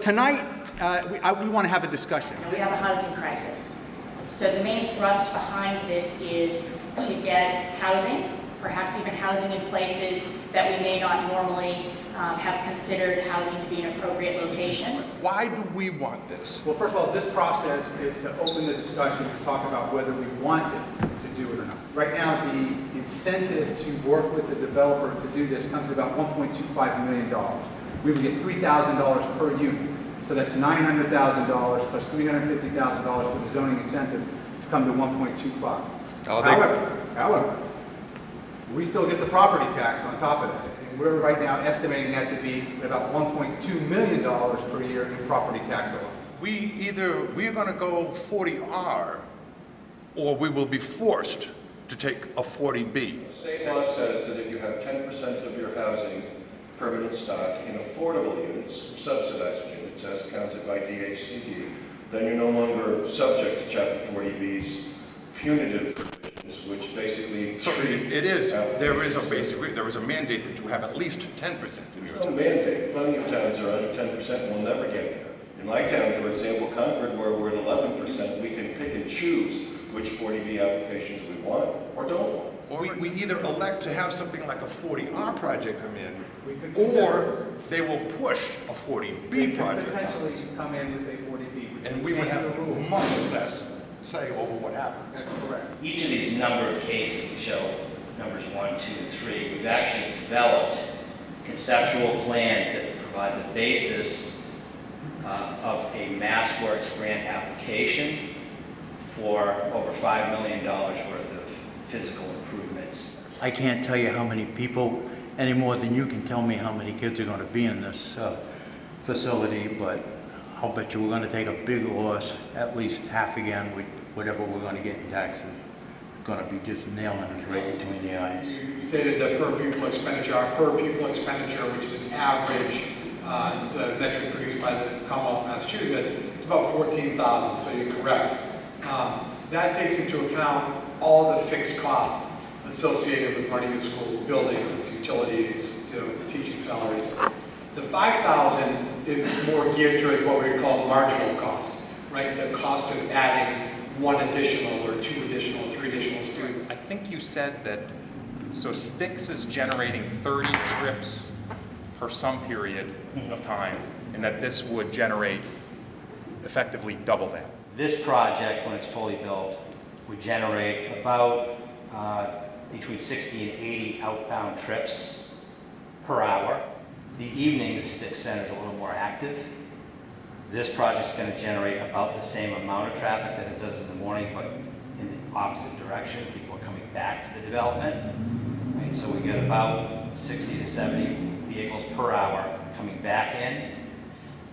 Tonight, we want to have a discussion. We have a housing crisis. So the main thrust behind this is to get housing, perhaps even housing in places that we may not normally have considered housing to be an appropriate location. Why do we want this? Well, first of all, this process is to open the discussion to talk about whether we wanted to do it or not. Right now, the incentive to work with the developer to do this comes to about $1.25 million. We would get $3,000 per unit. So that's $900,000 plus $350,000 for the zoning incentive to come to 1.25. However, we still get the property tax on top of that. And we're right now estimating that to be about $1.2 million per year in property tax alone. We're going to go 40R, or we will be forced to take a 40B. State law says that if you have 10% of your housing permanent stock in affordable units, subsidized units, as counted by DHCD, then you're no longer subject to Chapter 40B's punitive provisions, which basically... So it is, there is a mandate that you have at least 10% in your No town. mandate. Plenty of towns are under 10% and will never get there. In my town, for example, Concord, where we're at 11%, we can pick and choose which 40B applications we want or don't want. We either elect to have something like a 40R project come in, could or they will push a 40B We could project. potentially come in with a 40B. And we would have much less say over what happens. That's correct. Each of these number of cases, we show numbers 1, 2, and 3, we've actually developed conceptual plans that provide the basis of a MassWorks grant application for over $5 million worth of physical improvements. I can't tell you how many people, any more than you can tell me how many kids are going to be in this facility, but I'll bet you we're going to take a big loss, at least half again, with whatever we're going to get in taxes. It's going to be just nailing us right between the eyes. You stated the per pupil expenditure, which is an average, it's a metric produced by the Commonwealth of Massachusetts, it's about 14,000, so you're correct. That takes into account all the fixed costs associated with running the school, buildings, utilities, teaching salaries. The 5,000 is more geared towards what we call marginal cost, right? The cost of adding 1 additional or 2 additional, 3 additional students. I think you said that, so Styx is generating 30 trips per some period of time, and that this would generate effectively double that. This project, when it's fully built, would generate about between 60 and 80 outbound trips per hour. The evening, the Styx Center is a little more active. This project's going to generate about the same amount of traffic that it does in the morning, but in the opposite direction. People are coming back to the development. Right? So we get about 60 to 70 vehicles per hour coming back in.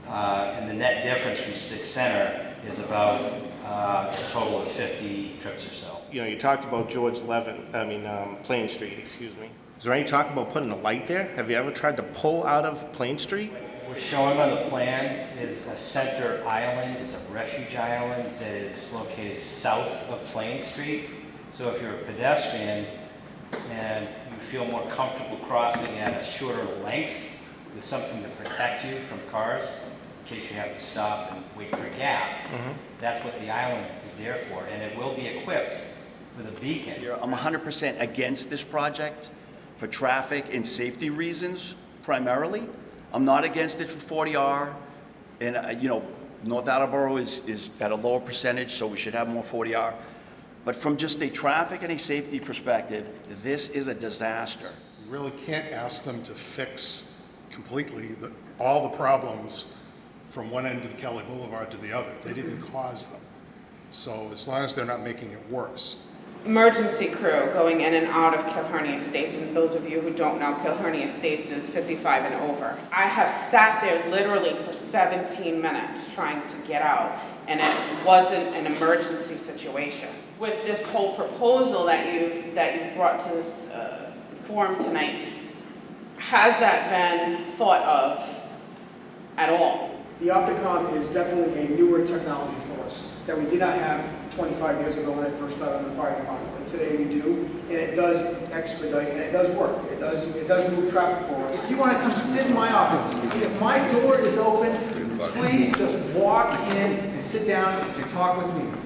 And the net difference from Styx Center is about a total of 50 trips or so. You talked about Plain Street, excuse me. Is there any talk about putting a light there? Have you ever tried to pull out of Plain Street? What we're showing on the plan is a center island. It's a refuge island that is located south of Plain Street. So if you're a pedestrian and you feel more comfortable crossing at a shorter length with something to protect you from cars, in case you have to stop and wait for a gap, that's what the island is there for. And it will be equipped with a beacon. I'm 100% against this project for traffic and safety reasons, primarily. I'm not against it for 40R. And, North Attleboro is at a lower percentage, so we should have more 40R. But from just a traffic and a safety perspective, this is a disaster. You really can't ask them to fix completely all the problems from one end of Kelly Boulevard to the other. They didn't cause them. So as long as they're not making it worse. Emergency crew going in and out of Kilharney Estates, and those of you who don't know, Kilharney Estates is 55 and over. I have sat there literally for 17 minutes trying to get out, and it wasn't an emergency situation. With this whole proposal that you've brought to this forum tonight, has that been thought of at all? The Opticom is definitely a newer technology for us that we did not have 25 years ago when I first started in the fire department. But today we do, and it does expedite, and it does work. It does move traffic for us. If you want to come sit in my office, if my door is open but- Please just walk in and sit down and talk with me.